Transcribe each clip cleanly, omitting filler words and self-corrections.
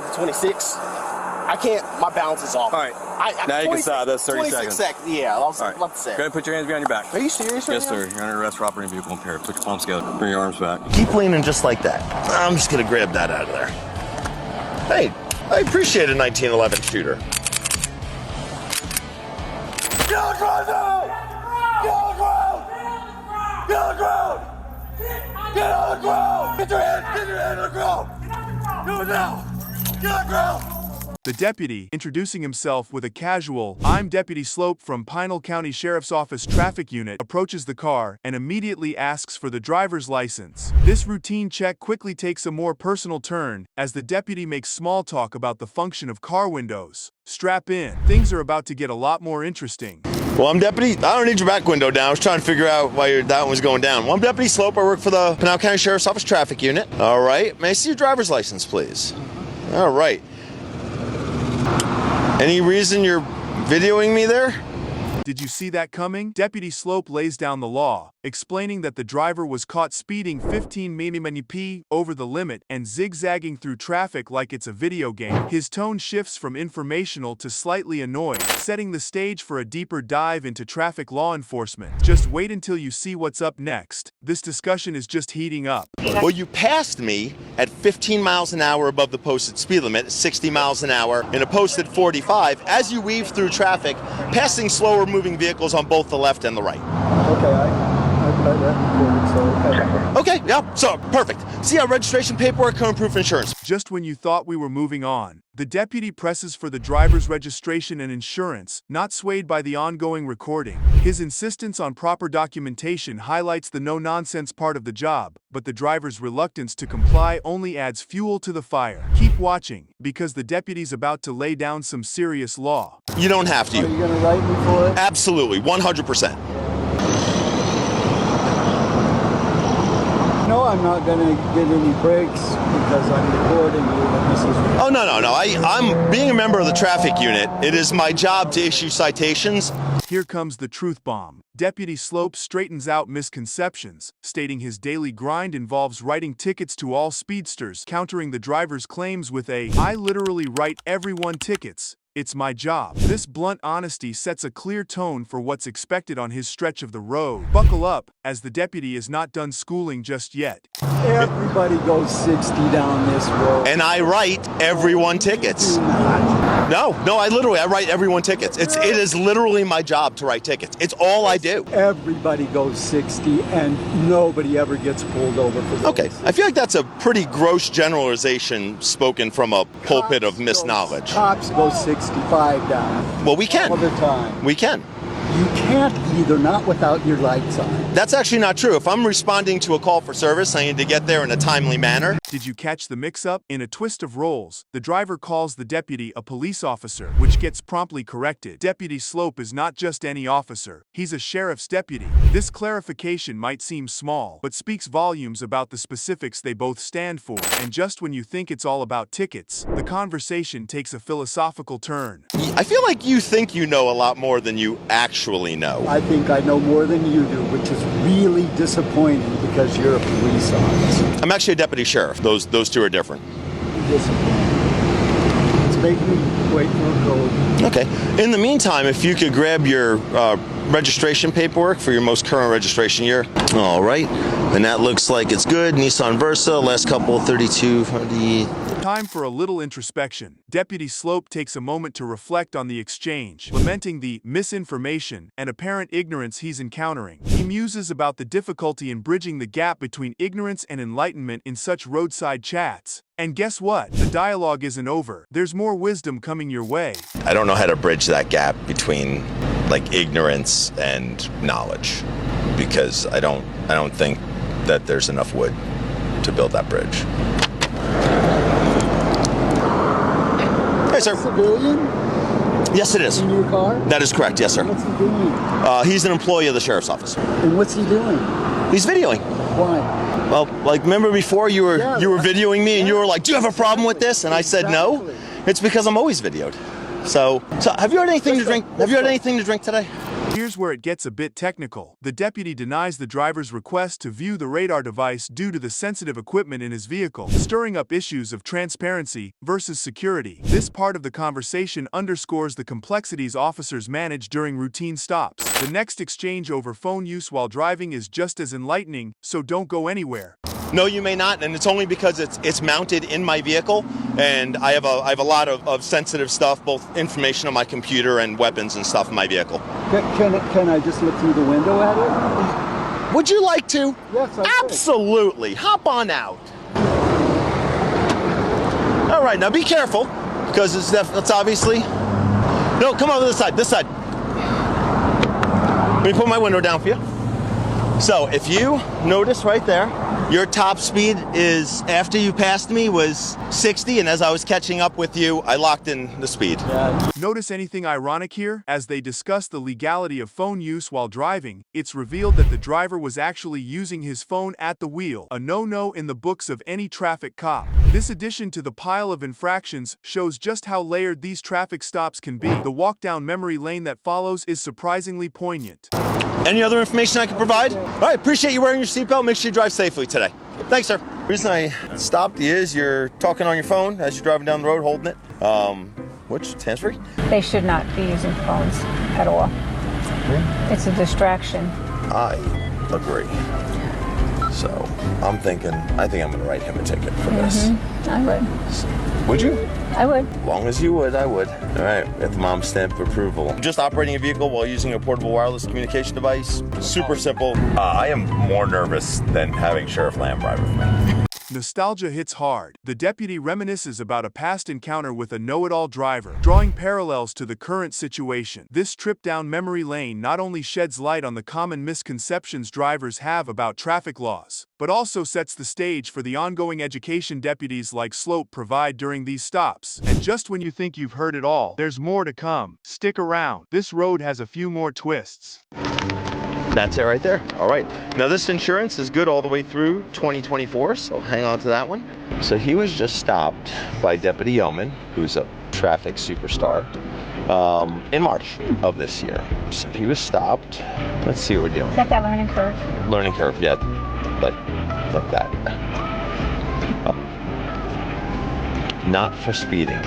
2026. I can't, my balance is off. All right. Now you can stop. That's 30 seconds. Yeah, I was All right. about to say. Go ahead and put your hands behind your back. Are you serious right Yes, now? sir. You're under arrest for operating vehicle impaired. Put your palms together. Bring your arms back. Keep leaning just like that. I'm just gonna grab that out of there. Hey, I appreciate a 1911 shooter. Get on the ground now! Get on the ground! Get on the ground! Get on the ground! Get your hand on the ground! Do it now! Get on the ground! The deputy, introducing himself with a casual, "I'm Deputy Slope from Pinal County Sheriff's Office Traffic Unit," approaches the car and immediately asks for the driver's license. This routine check quickly takes a more personal turn as the deputy makes small talk about the function of car windows. Strap in. Things are about to get a lot more interesting. Well, I'm Deputy. I don't need your back window down. I was trying to figure out why that one was going down. Well, I'm Deputy Slope. I work for the Pinal County Sheriff's Office Traffic Unit. All right. May I see your driver's license, please? All right. Any reason you're videoing me there? Did you see that coming? Deputy Slope lays down the law, explaining that the driver was caught speeding 15 mph over the limit and zigzagging through traffic like it's a video game. His tone shifts from informational to slightly annoyed, setting the stage for a deeper dive into traffic law enforcement. Just wait until you see what's up next. This discussion is just heating up. Well, you passed me at 15 miles an hour above the posted speed limit, 60 miles an hour in a posted 45, as you weave through traffic, passing slower moving vehicles on both the left and the right. Okay, I got that recorded, so Okay, yeah, so perfect. See our registration paperwork, home proof, insurance. Just when you thought we were moving on, the deputy presses for the driver's registration and insurance, not swayed by the ongoing recording. His insistence on proper documentation highlights the no-nonsense part of the job, but the driver's reluctance to comply only adds fuel to the fire. Keep watching, because the deputy's about to lay down some serious law. You don't have to. are you gonna write me for it? Absolutely, 100%. No, I'm not gonna get any breaks because I'm recording you. And this is Oh, no. I'm being a member of the traffic unit. It is my job to issue citations. Here comes the truth bomb. Deputy Slope straightens out misconceptions, stating his daily grind involves writing tickets to all speedsters, countering the driver's claims with a, "I literally write everyone tickets. It's my job." This blunt honesty sets a clear tone for what's expected on his stretch of the road. Buckle up, as the deputy is not done schooling just yet. everybody goes 60 down this road. And I write everyone tickets. Do not. No, I write everyone tickets. It is literally my job to write tickets. It's all I do. Everybody goes 60 and nobody ever gets pulled over for those. Okay, I feel like that's a pretty gross generalization spoken from a pulpit of misknowledge. Cops go 65 down. Well, we can. All the time. We can. You can't either, not without your lights on. That's actually not true. If I'm responding to a call for service, I need to get there in a timely manner. Did you catch the mix-up? In a twist of roles, the driver calls the deputy a police officer, which gets promptly corrected. Deputy Slope is not just any officer, he's a sheriff's deputy. This clarification might seem small, but speaks volumes about the specifics they both stand for. And just when you think it's all about tickets, the conversation takes a philosophical turn. I feel like you think you know a lot more than you actually know. I think I know more than you do, which is really disappointing because you're a police officer. I'm actually a deputy sheriff. Those two are different. Disappointing. It's making me wait for a code. Okay. In the meantime, if you could grab your registration paperwork for your most current registration year. All right. And that looks like it's good. Nissan Versa, last couple, 32, 40. Time for a little introspection. Deputy Slope takes a moment to reflect on the exchange, lamenting the misinformation and apparent ignorance he's encountering. He muses about the difficulty in bridging the gap between ignorance and enlightenment in such roadside chats. And guess what? The dialogue isn't over. There's more wisdom coming your way. I don't know how to bridge that gap between like ignorance and knowledge, because I don't think that there's enough wood to build that bridge. Hey, sir. Civilian Yes, it is. in your car? That is correct. Yes, sir. What's he doing? He's an employee of the sheriff's office. And what's he doing? He's videoing. Why? Well, like, remember before you were Yeah, videoing me and you were like, "Do you have a problem with this?" And I said no. Exactly. It's because I'm always videoed. So have you had anything to drink? Have you had anything to drink today? Here's where it gets a bit technical. The deputy denies the driver's request to view the radar device due to the sensitive equipment in his vehicle, stirring up issues of transparency versus security. This part of the conversation underscores the complexities officers manage during routine stops. The next exchange over phone use while driving is just as enlightening, so don't go anywhere. No, you may not, and it's only because it's mounted in my vehicle, and I have a lot of sensitive stuff, both information on my computer and weapons and stuff in my vehicle. Can I just look through the window at it? Would you like to? Yes, I would. Absolutely. Hop on out. All right, now be careful, because it's obviously... No, come over this side, this side. Let me put my window down for you. So, if you notice right there, your top speed is, after you passed me, was 60, and as I was catching up with you, I locked in the speed. Notice anything ironic here? As they discuss the legality of phone use while driving, it's revealed that the driver was actually using his phone at the wheel, a no-no in the books of any traffic cop. This addition to the pile of infractions shows just how layered these traffic stops can be. The walk down memory lane that follows is surprisingly poignant. Any other information I can provide? All right, appreciate you wearing your seatbelt. Make sure you drive safely today. Thanks, sir. The reason I stopped is you're talking on your phone as you're driving down the road, holding it. Which, hands-free? They should not be using phones at all. It's a distraction. I agree. So, I think I'm gonna write him a ticket for this. I would. Would you? I would. As long as you would, I would. All right, got the mom's stamp of approval. Just operating a vehicle while using a portable wireless communication device. Super simple. I am more nervous than having Sheriff Lamb drive with me. Nostalgia hits hard. The deputy reminisces about a past encounter with a know-it-all driver, drawing parallels to the current situation. This trip down memory lane not only sheds light on the common misconceptions drivers have about traffic laws, but also sets the stage for the ongoing education deputies like Slope provide during these stops. And just when you think you've heard it all, there's more to come. Stick around. This road has a few more twists. That's it right there. All right. Now this insurance is good all the way through 2024, so hang on to that one. So he was just stopped by Deputy Yeoman, who's a traffic superstar, in March of this year. So he was stopped. Let's see what we're doing. Is that learning curve? Learning curve, yeah. But like that. Not for speeding.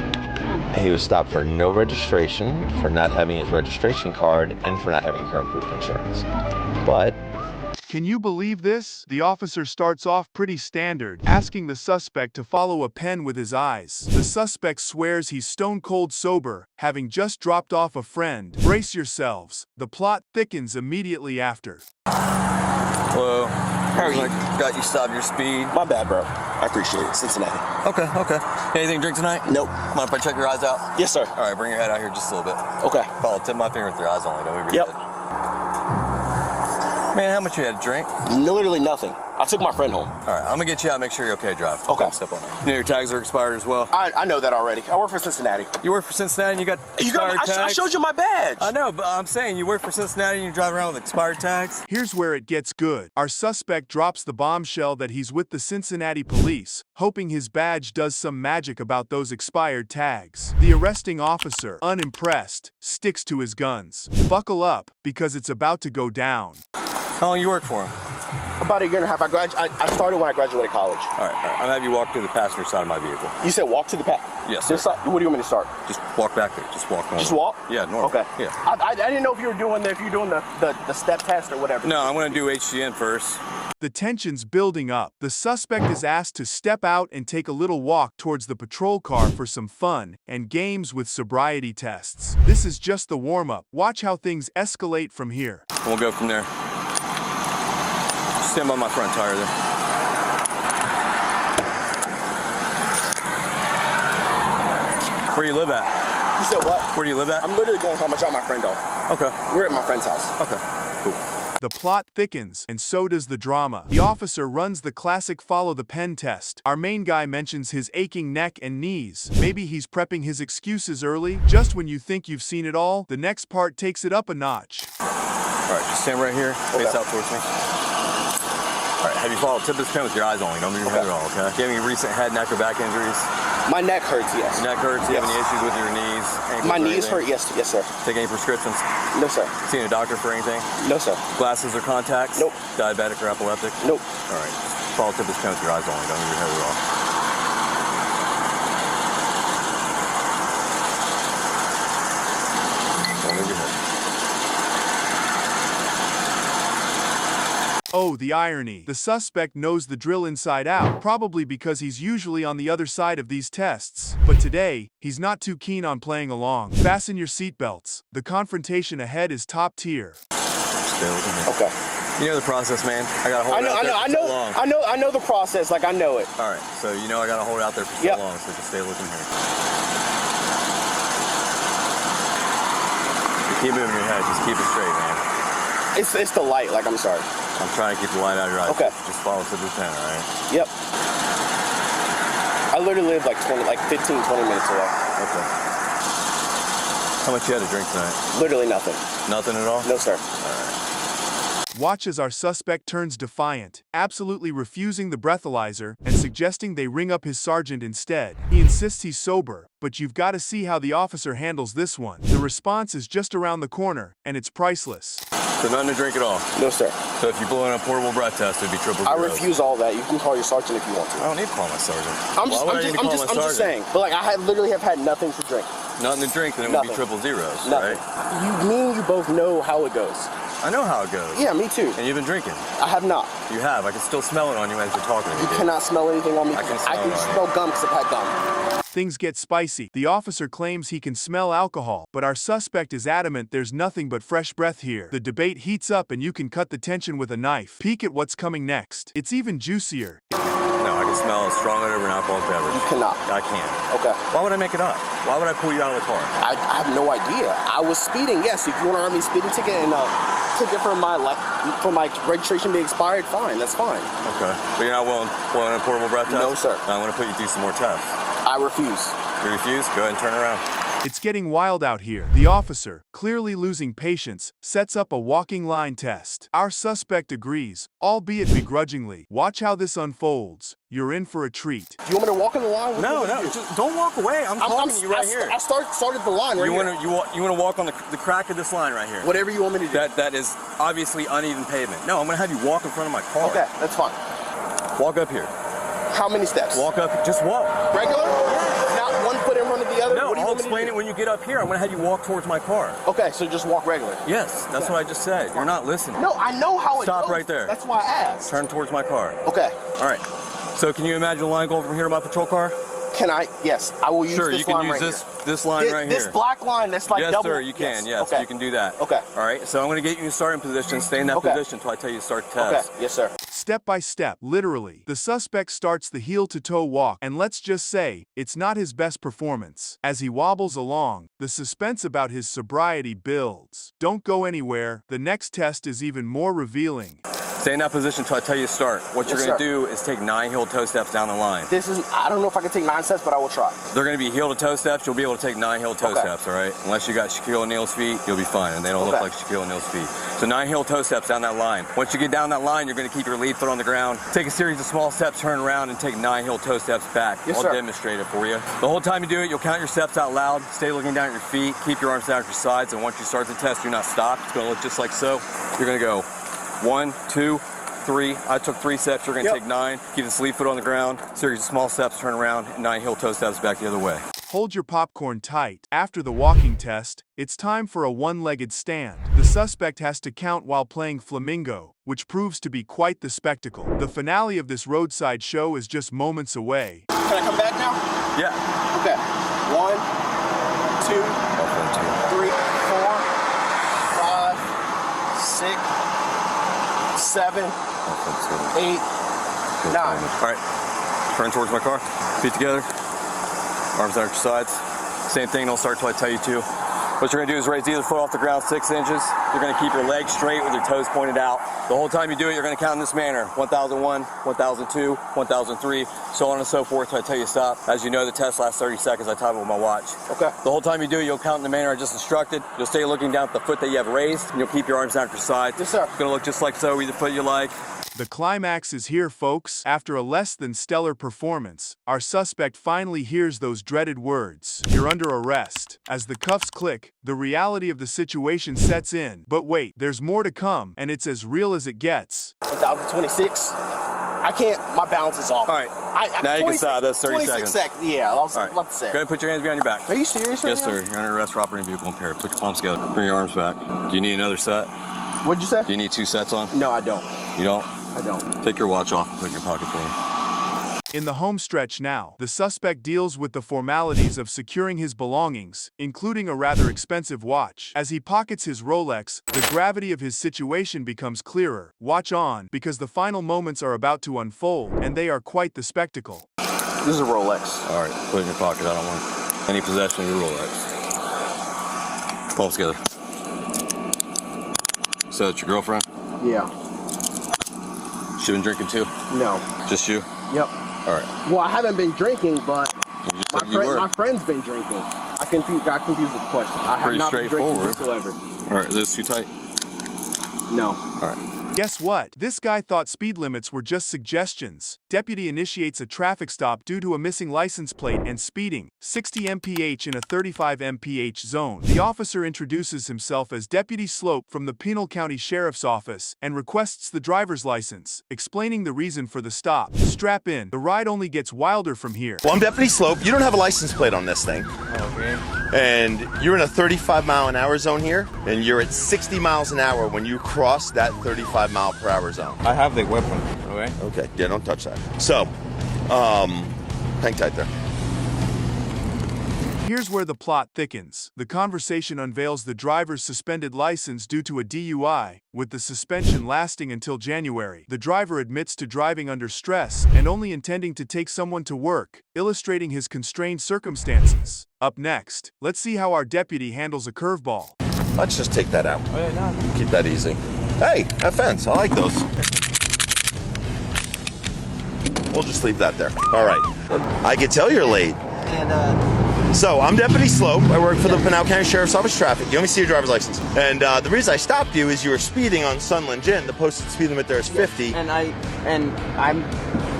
He was stopped for no registration, for not having his registration card, and for not having current proof insurance. But can you believe this? The officer starts off pretty standard, asking the suspect to follow a pen with his eyes. The suspect swears he's stone cold sober, having just dropped off a friend. Brace yourselves. The plot thickens immediately after. Hello. Got you stopped your speed. My bad, bro. I appreciate it. Cincinnati. Okay. Anything to drink tonight? Nope. Mind if I check your eyes out? Yes, sir. All right, bring your head out here just a little bit. Okay. Follow, tip my finger with your eyes only. Don't move your Yep. head. Man, how much you had to drink? Literally nothing. I took my friend home. All right, I'm gonna get you out and make sure you're okay, drive. Okay. Step on it. You know your tags are expired as well? I know that already. I work for Cincinnati. You work for Cincinnati and you got expired tags? I showed you my badge. I know, but I'm saying you work for Cincinnati and you drive around with expired tags? Here's where it gets good. Our suspect drops the bombshell that he's with the Cincinnati police, hoping his badge does some magic about those expired tags. The arresting officer, unimpressed, sticks to his guns. Buckle up, because it's about to go down. How long you work for him? About a year and a half. I started when I graduated college. All right. I'm gonna have you walk to the passenger side of my vehicle. You said walk to the back? Yes, This sir. side? What do you want me to start? Just walk back there. Just walk normal. Just walk? Yeah, normal. Okay. Yeah. I didn't know if you were doing the step test or whatever. No, I'm gonna do HGN first. The tension's building up. The suspect is asked to step out and take a little walk towards the patrol car for some fun and games with sobriety tests. This is just the warm-up. Watch how things escalate from here. We'll go from there. Stand by my front tire there. Where do you live at? You said what? Where do you live at? I'm literally going home. I dropped my friend off. Okay. We're at my friend's house. Okay. Cool. The plot thickens, and so does the drama. The officer runs the classic follow the pen test. Our main guy mentions his aching neck and knees. Maybe he's prepping his excuses early. Just when you think you've seen it all, the next part takes it up a notch. All right, just stand right here. Face out towards me. All right, have you followed tip this pen with your eyes only. Don't move your head at all, okay? Do you have any recent head, neck, or back injuries? My neck hurts, yes. Your neck hurts? Do you have any issues with your knees? Ankles, My or knees anything? hurt, yes, sir. Take any prescriptions? No, sir. Seen a doctor for anything? No, sir. Glasses or contacts? Nope. Diabetic or epileptic? Nope. All right. Just follow tip of this pen with your eyes only. Don't move your head at all. Don't move your head. Oh, the irony. The suspect knows the drill inside out, probably because he's usually on the other side of these tests. But today, he's not too keen on playing along. Fasten your seatbelts. The confrontation ahead is top tier. Stay looking here. Okay. You know the process, man. I gotta hold it out there for so long. I know the process, like I know it. All right, so you know I gotta hold it out there for so Yep. long, so just stay looking here. You keep moving your head, just keep it straight, man. It's the light, like I'm sorry. I'm trying to keep the light out of your eyes. Okay. Just follow to the pen, all right? Yep. I literally live like 15, 20 minutes away. Okay. How much you had to drink tonight? Literally nothing. Nothing at all? No, sir. Watch as our suspect turns defiant, absolutely refusing the breathalyzer and suggesting they ring up his sergeant instead. He insists he's sober, but you've got to see how the officer handles this one. The response is just around the corner, and it's priceless. So nothing to drink at all? No, sir. So if you blow in a portable breath test, it'd be triple I zeros. refuse all that. You can call your sergeant if you want to. I don't need to call my sergeant. I'm Why would I need to call my just sergeant? saying. But like I literally have had nothing to drink. Nothing to drink, then it would be Nothing. triple zeros, Nothing. right? Me and you both know how it goes. I know how it goes. Yeah, me too. And you've been drinking. I have not. You have. I can still smell it on you as you're talking to me. You dude. cannot smell anything on me. I can I can smell it on smell gum because I've had gum. Things get spicy. The officer claims he can smell alcohol, but our suspect is adamant there's nothing but fresh breath here. The debate heats up and you can cut the tension with a knife. Peek at what's coming next. It's even juicier. No, I can smell a strong odor of an alcoholic beverage. You cannot. I can't. Okay. Why would I make it up? Why would I pull you out of the car? I have no idea. I was speeding. Yes, if you want to run me a speeding ticket and ticket for my registration being expired, fine. That's fine. Okay. But you're not willing to blow in a portable breath test? No, sir. I'm going to put you through some more tests. I refuse. You refuse? Go ahead and turn around. It's getting wild out here. The officer, clearly losing patience, sets up a walking line test. Our suspect agrees, albeit begrudgingly. Watch how this unfolds. You're in for a treat. Do you want me to walk in the line? No, just don't walk away. I'm talking to you right here. I started the line right You here. want to walk on the crack of this line right here. Whatever you want me to do. That is obviously uneven pavement. No, I'm going to have you walk in front of my car. Okay, that's fine. Walk up here. How many steps? Walk up. Just walk. Regular? Not one foot in front of the other? No, What do you I'll want me to explain do? it when you get up here. I'm going to have you walk towards my car. Okay, so just walk regular. Yes, that's what I just said. You're not listening. No, I know how it Stop goes. right there. That's why I asked. Turn towards my car. Okay. All right. So can you imagine the line going from here to my patrol car? Can I? Yes, I will use Sure, this you can line use right this line here. right This here. black line that's like Yes, double. sir, you can. Yes, okay. you can do that. Okay. All right. So I'm going to get you in starting position. Stay in that Okay. position until I tell you to start the Okay. test. Yes, sir. Step by step, literally, the suspect starts the heel-to-toe walk, and let's just say, it's not his best performance. As he wobbles along, the suspense about his sobriety builds. Don't go anywhere, the next test is even more revealing. Stay in that position until I tell you to start. What Yes, you're going to sir. do is take 9 heel toe steps down the line. I don't know if I can take 9 steps, but I will try. They're going to be heel to toe steps. You'll be able to take 9 heel toe Okay. steps, all right? Unless you got Shaquille O'Neal's feet, you'll be fine, and they don't look Okay. like Shaquille O'Neal's feet. So 9 heel toe steps down that line. Once you get down that line, you're going to keep your lead foot on the ground. Take a series of small steps, turn around, and take 9 heel toe steps back. Yes, I'll sir. demonstrate it for you. The whole time you do it, you'll count your steps out loud. Stay looking down at your feet. Keep your arms down at your sides, and once you start the test, do not stop. It's going to look just like so. You're going to go 1, 2, 3. I took 3 steps. You're going to Yep. take 9. Keep the sleeve foot on the ground. Series of small steps, turn around, and 9 heel toe steps back the other way. Hold your popcorn tight. After the walking test, it's time for a one-legged stand. The suspect has to count while playing flamingo, which proves to be quite the spectacle. The finale of this roadside show is just moments away. Can I come back now? Yeah. Okay. 1, 2, 3, 4, 5, 6, 7, 8, 9. All right, turn towards my car, feet together, arms out your sides. Same thing, don't start till I tell you to. What you're gonna do is raise either foot off the ground 6 inches, You're going to keep your legs straight with your toes pointed out. The whole time you do it, you're going to count in this manner. 1001, 1002, 1003, so on and so forth until I tell you to stop. As you know, the test lasts 30 seconds. I time it with my watch. Okay. The whole time you do it, you'll count in the manner I just instructed. You'll stay looking down at the foot that you have raised, and you'll keep your arms down at your side. Yes, sir. It's going to look just like so, either foot you like. The climax is here, folks. After a less than stellar performance, our suspect finally hears those dreaded words, "You're under arrest." As the cuffs click, the reality of the situation sets in. But wait, there's more to come, and it's as real as it gets. 1026. I can't, my balance is off. All right. Now you can stop. That's 30 26 seconds. Yeah, I was All right. about to say. Go ahead and put your hands behind your back. Are you serious right Yes, now? sir. You're under arrest for operating vehicle impaired. Put your palms together. Bring your arms back. Do you need another set? What'd you say? Do you need 2 sets on? No, I don't. You don't? I don't. Take your watch off and put it in your pocket for me. In the home stretch now, the suspect deals with the formalities of securing his belongings, including a rather expensive watch. As he pockets his Rolex, the gravity of his situation becomes clearer. Watch on, because the final moments are about to unfold, and they are quite the spectacle. This is a Rolex. All right, put it in your pocket. I don't want any possession of your Rolex. Palms together. So that's your girlfriend? Yeah. She been drinking too? No. Just you? Yep. All right. Well, I haven't been drinking, but You just said you were. my friend's been drinking. I got confused with the question. I have Pretty not been drinking straightforward. whatsoever. All right, is this too tight? No. All right. Guess what? This guy thought speed limits were just suggestions. Deputy initiates a traffic stop due to a missing license plate and speeding, 60 mph in a 35 mph zone. The officer introduces himself as Deputy Slope from the Pinal County Sheriff's Office and requests the driver's license, explaining the reason for the stop. Strap in, the ride only gets wilder from here. Well, I'm Deputy Slope. You don't have a license plate on this thing. Okay. And you're in a 35-mile-an-hour zone here, and you're at 60 miles an hour when you cross that 35-mile-per-hour zone. I have the weapon. Okay. Okay, yeah, don't touch that. So, hang tight there. Here's where the plot thickens. The conversation unveils the driver's suspended license due to a DUI, with the suspension lasting until January. The driver admits to driving under stress and only intending to take someone to work, illustrating his constrained circumstances. Up next, let's see how our deputy handles a curveball. Let's just take that out. Keep that easy. Hey, that fence. I like those. We'll just leave that there. All right. I can tell you're late. So, I'm Deputy Slope. I work for the Pinal County Sheriff's Office Traffic. You let me see your driver's license. And the reason I stopped you is you were speeding on Sunland Gin. The posted speed limit there is 50. And I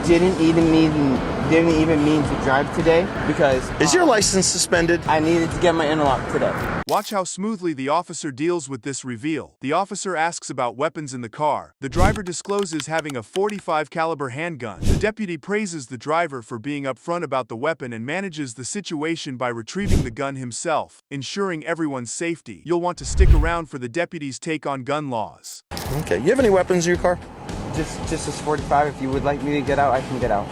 didn't even mean to drive today because Is your license suspended? I needed to get my interlock today. Watch how smoothly the officer deals with this reveal. The officer asks about weapons in the car. The driver discloses having a .45 caliber handgun. The deputy praises the driver for being upfront about the weapon and manages the situation by retrieving the gun himself, ensuring everyone's safety. You'll want to stick around for the deputy's take on gun laws. Okay. You have any weapons in your car? Just this 45. If you would like me to get out, I can get out.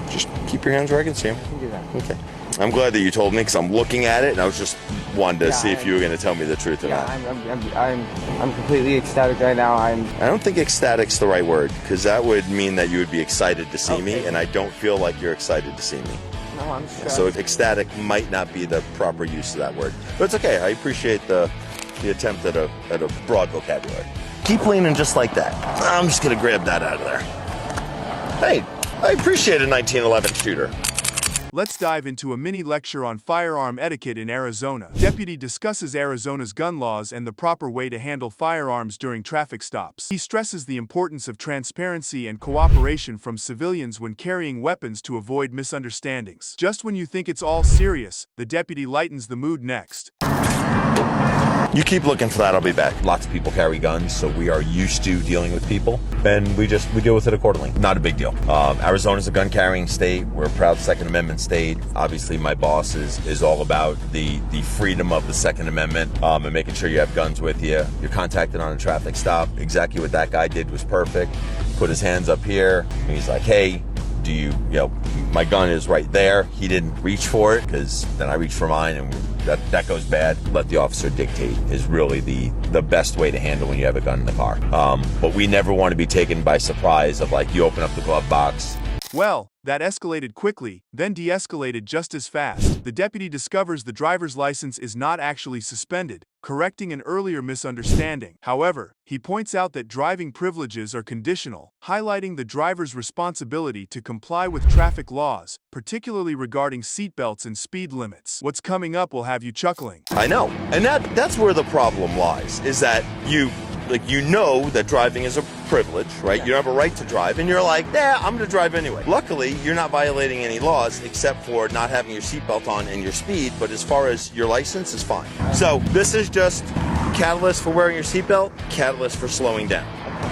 Just keep your hands where I can see them. I can do that. Okay. I'm glad that you told me because I'm looking at it and I was just wanting to see if you were going to tell me the truth or Yeah, not. I'm completely ecstatic right now. I don't think ecstatic's the right word because that would mean that you would be excited to see me, Okay. and I don't feel like you're excited to see me. No, I'm sure. So ecstatic might not be the proper use of that word, but it's okay. I appreciate the attempt at a broad vocabulary. Keep leaning just like that. I'm just going to grab that out of there. Hey, I appreciate a 1911 shooter. Let's dive into a mini lecture on firearm etiquette in Arizona. Deputy discusses Arizona's gun laws and the proper way to handle firearms during traffic stops. He stresses the importance of transparency and cooperation from civilians when carrying weapons to avoid misunderstandings. Just when you think it's all serious, the deputy lightens the mood next. You keep looking for that, I'll be back. Lots of people carry guns, so we are used to dealing with people, and we deal with it accordingly. Not a big deal. Arizona's a gun-carrying state. We're a proud Second Amendment state. Obviously, my boss is all about the freedom of the Second Amendment and making sure you have guns with you. You're contacted on a traffic stop. Exactly what that guy did was perfect. Put his hands up here, and he's like, hey, my gun is right there. He didn't reach for it because then I reached for mine, and that goes bad. Let the officer dictate is really the best way to handle when you have a gun in the car. But we never want to be taken by surprise of like you open up the glove box. Well, that escalated quickly, then de-escalated just as fast. The deputy discovers the driver's license is not actually suspended. correcting an earlier misunderstanding. However, he points out that driving privileges are conditional, highlighting the driver's responsibility to comply with traffic laws, particularly regarding seatbelts and speed limits. What's coming up will have you chuckling. I know. And that's where the problem lies, is that you know that driving is a privilege, right? You don't have a right to drive, and you're like, yeah, I'm gonna drive anyway. Luckily, you're not violating any laws except for not having your seatbelt on and your speed, but as far as your license is fine. So this is just catalyst for wearing your seatbelt, catalyst for slowing down,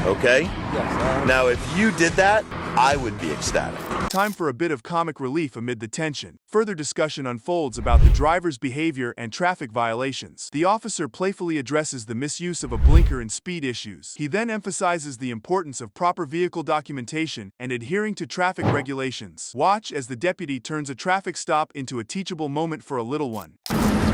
okay? Yes. Now, if you did that, I would be ecstatic. Time for a bit of comic relief amid the tension. Further discussion unfolds about the driver's behavior and traffic violations. The officer playfully addresses the misuse of a blinker and speed issues. He then emphasizes the importance of proper vehicle documentation and adhering to traffic regulations. Watch as the deputy turns a traffic stop into a teachable moment for a little one.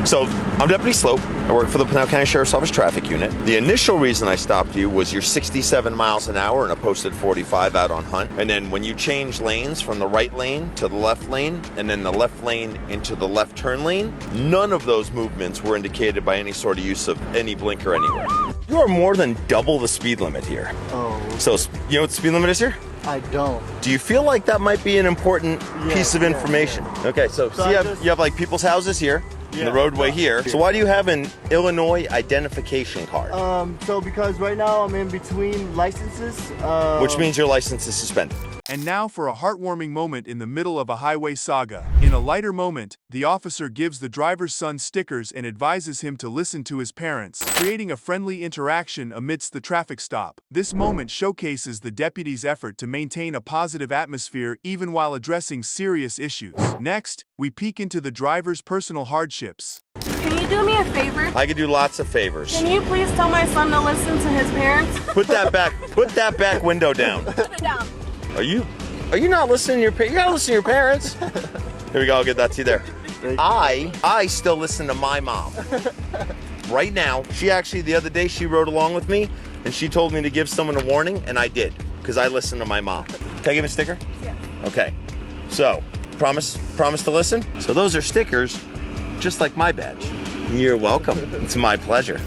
So, I'm Deputy Slope. I work for the Pinal County Sheriff's Office Traffic Unit. The initial reason I stopped you was you're 67 miles an hour in a posted 45 out on Hunt. And then when you change lanes from the right lane to the left lane, and then the left lane into the left turn lane, none of those movements were indicated by any sort of use of any blinker anywhere. You are more than double the speed limit here. Oh, So, you know what the speed limit is here? I don't. Do you feel like that might be an important piece of information? Okay, so I you have like people's houses here, and the roadway here. So why do you have an Illinois identification card? So because right now I'm in between licenses. Which means your license is suspended. And now for a heartwarming moment in the middle of a highway saga. In a lighter moment, the officer gives the driver's son stickers and advises him to listen to his parents, creating a friendly interaction amidst the traffic stop. This moment showcases the deputy's effort to maintain a positive atmosphere even while addressing serious issues. Next, we peek into the driver's personal hardships. Can you do me a favor? I can do lots of favors. Can you please tell my son to listen to his parents? Put that back window down. Put it down. Are you not listening to your parents? You gotta listen to your parents. Here we go, I'll get that to you there. I still listen to my mom. Right now, she actually, the other day, she rode along with me, and she told me to give someone a warning, and I did, because I listen to my mom. Can I give a sticker? Yeah. Okay. So, promise to listen? So those are stickers, just like my badge. You're welcome. It's my pleasure.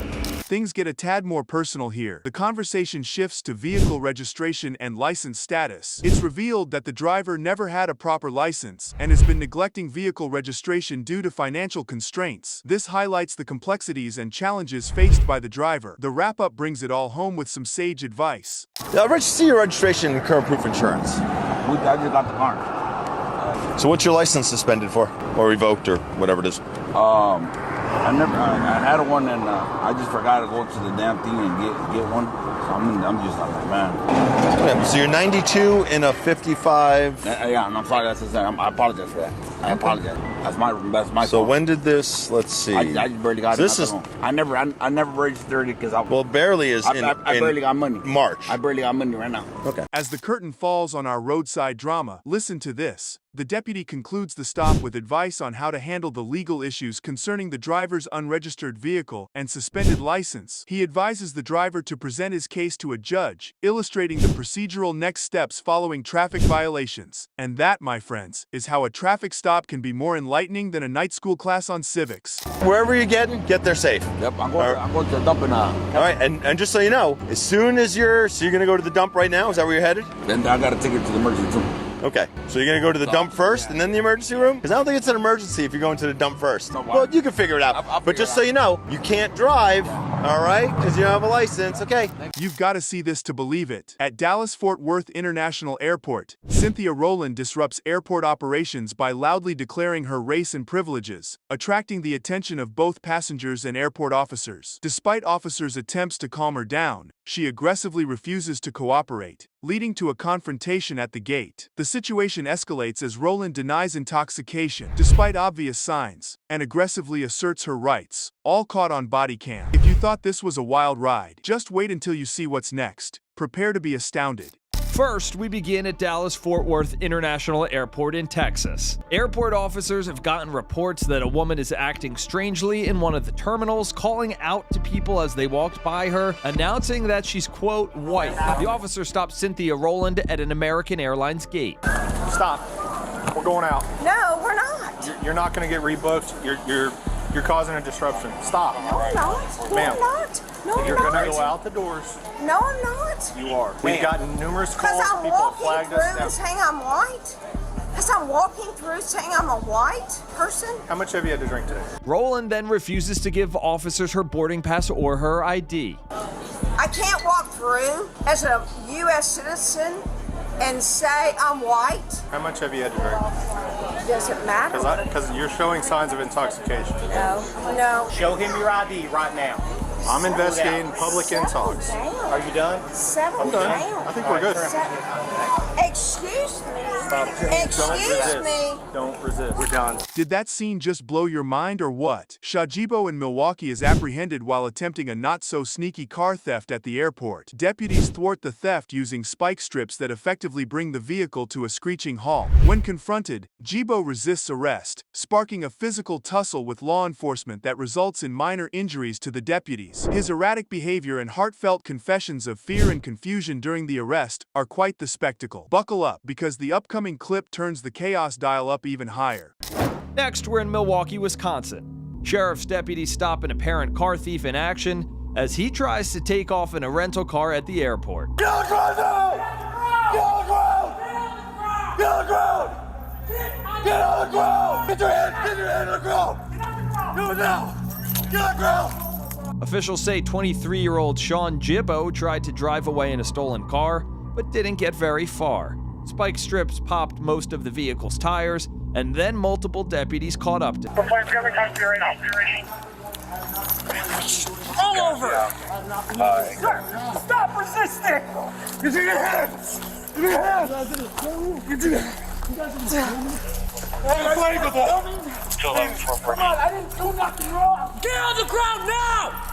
Things get a tad more personal here. The conversation shifts to vehicle registration and license status. It's revealed that the driver never had a proper license and has been neglecting vehicle registration due to financial constraints. This highlights the complexities and challenges faced by the driver. The wrap-up brings it all home with some sage advice. See your registration and current proof insurance. I just got the car. So what's your license suspended for? Or revoked, or whatever it is? I had one and I just forgot to go to the damn thing and get one. So I'm just like, man. Okay, so you're 92 in a 55. Yeah, and I'm sorry. I apologize for that. I apologize. That's my So fault. when did this? Let's see. I just barely got So it. this is I never registered it because well, barely is I in barely got money. March. I barely got money right now. Okay. As the curtain falls on our roadside drama, listen to this. The deputy concludes the stop with advice on how to handle the legal issues concerning the driver's unregistered vehicle and suspended license. He advises the driver to present his case to a judge, illustrating the procedural next steps following traffic violations. And that, my friends, is how a traffic stop can be more enlightening than a night school class on civics. Wherever you're getting, get there safe. Yep, I'm going to the dump and All right, and just so you know, as soon as you're going to go to the dump right now? Is that where you're headed? then I got to take it to the emergency room. Okay, so you're going to go to the dump first and then the emergency room? Because I don't think it's an emergency if you're going to the dump first. No, why? Well, you can figure it out. I'll but figure just it so out. you know, you can't drive, all right? Because you don't have a license, okay? You've got to see this to believe it. At Dallas-Fort Worth International Airport, Cynthia Rowland disrupts airport operations by loudly declaring her race and privileges, attracting the attention of both passengers and airport officers. Despite officers' attempts to calm her down, she aggressively refuses to cooperate, leading to a confrontation at the gate. The situation escalates as Rowland denies intoxication, despite obvious signs, and aggressively asserts her rights, all caught on body cam. If you thought this was a wild ride, just wait until you see what's next. Prepare to be astounded. First, we begin at Dallas-Fort Worth International Airport in Texas. Airport officers have gotten reports that a woman is acting strangely in one of the terminals, calling out to people as they walked by her, announcing that she's, quote, white. The officer stopped Cynthia Rowland at an American Airlines gate. Stop. We're going out. No, we're not. You're not going to get rebooked. You're causing a disruption. Stop. No, I'm not. No, Ma'am. I'm not. No, I'm You're not. going to go out the doors. No, I'm not. You are. We've gotten numerous calls. Because I'm People have walking flagged through us and saying I'm white. Because I'm walking through saying I'm a white person. How much have you had to drink today? Roland then refuses to give officers her boarding pass or her ID. I can't walk through as a U.S. citizen and say I'm white. How much have you had to drink? Does it matter? Because you're showing signs of intoxication. No. Show him your ID right now. I'm investigating public intox. Are you done? I'm done. I think we're good. Excuse me. Excuse me. Don't resist. We're done. Did that scene just blow your mind or what? Shajibo in Milwaukee is apprehended while attempting a not-so-sneaky car theft at the airport. Deputies thwart the theft using spike strips that effectively bring the vehicle to a screeching halt. When confronted, Jibo resists arrest, sparking a physical tussle with law enforcement that results in minor injuries to the deputies. His erratic behavior and heartfelt confessions of fear and confusion during the arrest are quite the spectacle. Buckle up, because the upcoming clip turns the chaos dial up even higher. Next, we're in Milwaukee, Wisconsin. Sheriff's deputies stop an apparent car thief in action as he tries to take off in a rental car at the airport. Get on the ground now! Get on the ground! Get on the ground! Get on the ground! Get your hand on the ground! Do it now! Get on the ground! Officials say 23-year-old Sean Jibo tried to drive away in a stolen car, but didn't get very far. Spike strips popped most of the vehicle's tires, and then multiple deputies caught up to him. All over! Sir, stop resisting! Get to your hands! Get to your hands! Get to your hands! I'm fighting with that! Come on, I didn't do nothing wrong! Get on the ground now!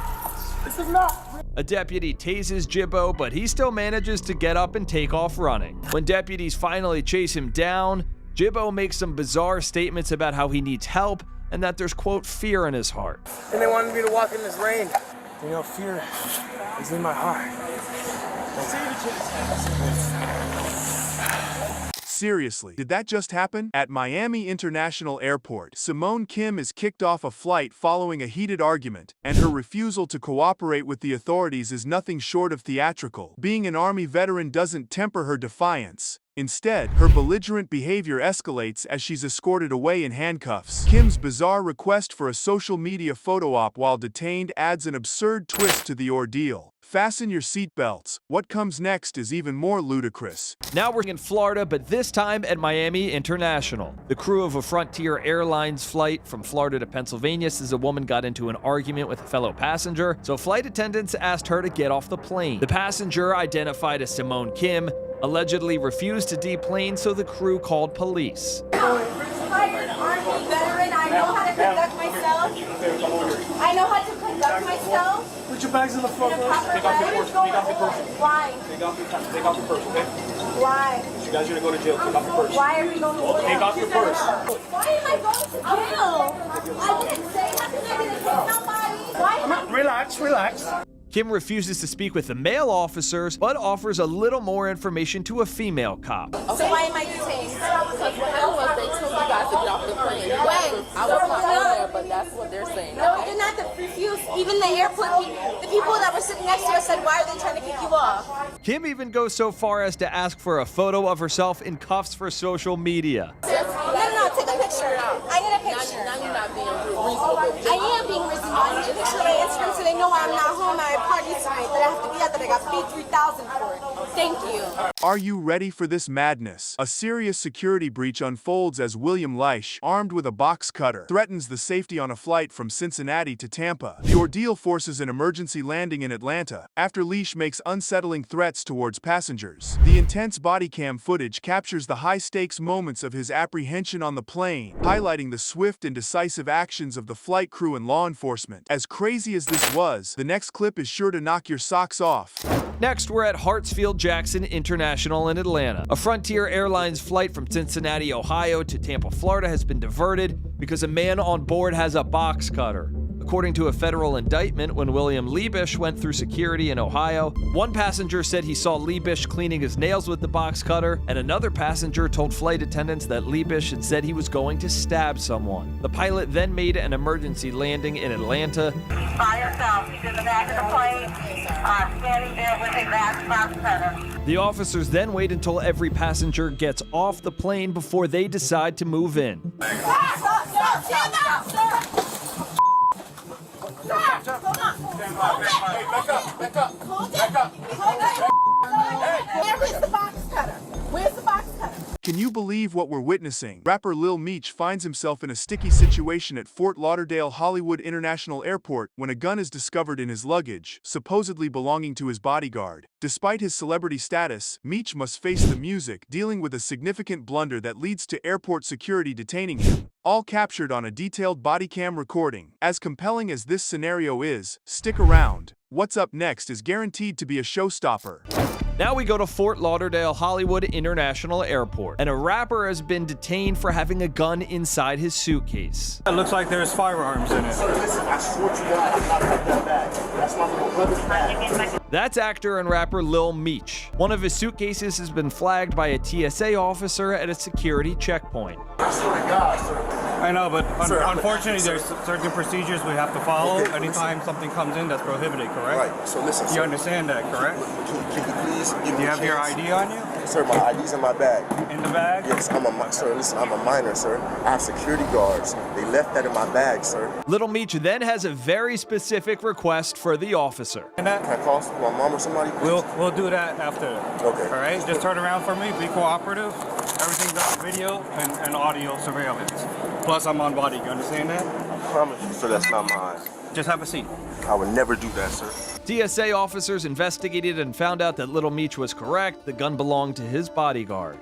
This is not... A deputy tases Jibo, but he still manages to get up and take off running. When deputies finally chase him down, Jibo makes some bizarre statements about how he needs help and that there's, quote, fear in his heart. And they wanted me to walk in this rain. You know, fear is in my heart. Seriously, did that just happen? At Miami International Airport, Simone Kim is kicked off a flight following a heated argument, and her refusal to cooperate with the authorities is nothing short of theatrical. Being an Army veteran doesn't temper her defiance. Instead, her belligerent behavior escalates as she's escorted away in handcuffs. Kim's bizarre request for a social media photo op while detained adds an absurd twist to the ordeal. Fasten your seatbelts. What comes next is even more ludicrous. Now we're in Florida, but this time at Miami International. The crew of a Frontier Airlines flight from Florida to Pennsylvania says a woman got into an argument with a fellow passenger, so flight attendants asked her to get off the plane. The passenger, identified as Simone Kim, allegedly refused to deplane, so the crew called police. Retired Army veteran, I know how to conduct myself. I know how to conduct myself. Put your bags in the front. Take off your purse. Why? Take off your purse, okay? Why? You guys are gonna go to jail. Take off your purse. Why are we going to jail? Take off your purse. Why am I going to jail? I didn't say nothing. I didn't hit nobody. Why am I... Relax. Kim refuses to speak with the male officers, but offers a little more information to a female cop. So why am I detained? Because what happened was they told you guys to get off the plane. When? I was not on there, but that's what they're saying. No, you're not the refuse. Even the airport, the people that were sitting next to us said, why are they trying to kick you off? Kim even goes so far as to ask for a photo of herself in cuffs for social media. No, take a picture. I need a picture. Now you're not being reasonable. I am being reasonable. I need a picture of my Instagram so they know I'm not home at a party tonight, that I have to be at, that I got paid $3,000 for it. Thank you. Are you ready for this madness? A serious security breach unfolds as William Leish, armed with a box cutter, threatens the safety on a flight from Cincinnati to Tampa. The ordeal forces an emergency landing in Atlanta after Leish makes unsettling threats towards passengers. The intense body cam footage captures the high-stakes moments of his apprehension on the plane, highlighting the swift and decisive actions of the flight crew and law enforcement. As crazy as this was, the next clip is sure to knock your socks off. Next, we're at Hartsfield-Jackson International in Atlanta. A Frontier Airlines flight from Cincinnati, Ohio to Tampa, Florida has been diverted because a man on board has a box cutter. According to a federal indictment, when William Liebisch went through security in Ohio, one passenger said he saw Liebisch cleaning his nails with the box cutter, and another passenger told flight attendants that Liebisch had said he was going to stab someone. The pilot then made an emergency landing in Atlanta. By yourself, he's in the back of the plane, standing there with a box cutter. The officers then wait until every passenger gets off the plane before they decide to move in. Where's the box cutter? Where's the box cutter? Can you believe what we're witnessing? Rapper Lil Meech finds himself in a sticky situation at Fort Lauderdale Hollywood International Airport when a gun is discovered in his luggage, supposedly belonging to his bodyguard. Despite his celebrity status, Meech must face the music, dealing with a significant blunder that leads to airport security detaining him. All captured on a detailed bodycam recording. As compelling as this scenario is, stick around. What's up next is guaranteed to be a showstopper. Now we go to Fort Lauderdale Hollywood International Airport, and a rapper has been detained for having a gun inside his suitcase. It looks like there's firearms in it. I swear to God, I'm not like that bag. That's my little brother's bag. That's actor and rapper Lil Meech. One of his suitcases has been flagged by a TSA officer at a security checkpoint. I swear to God, sir. I know, but Sir, unfortunately, there's certain procedures we have to follow anytime something comes in that's prohibited, correct? Right, so listen, You sir. understand that, correct? Can you please give me Do you a have your chance? ID on you? Sir, my ID's in my bag. In the bag? Yes, sir, listen, I'm a minor, sir. I have security guards. They left that in my bag, sir. Lil Meech then has a very specific request for the officer. Can I call my mom or somebody? Please? We'll do that after. Okay. All right, just turn around for me, be cooperative. Everything's on video and audio surveillance. Plus, I'm on body. You understand that? I promise you, sir, that's not mine. Just have a seat. I would never do that, sir. TSA officers investigated and found out that Lil Meech was correct. The gun belonged to his bodyguard.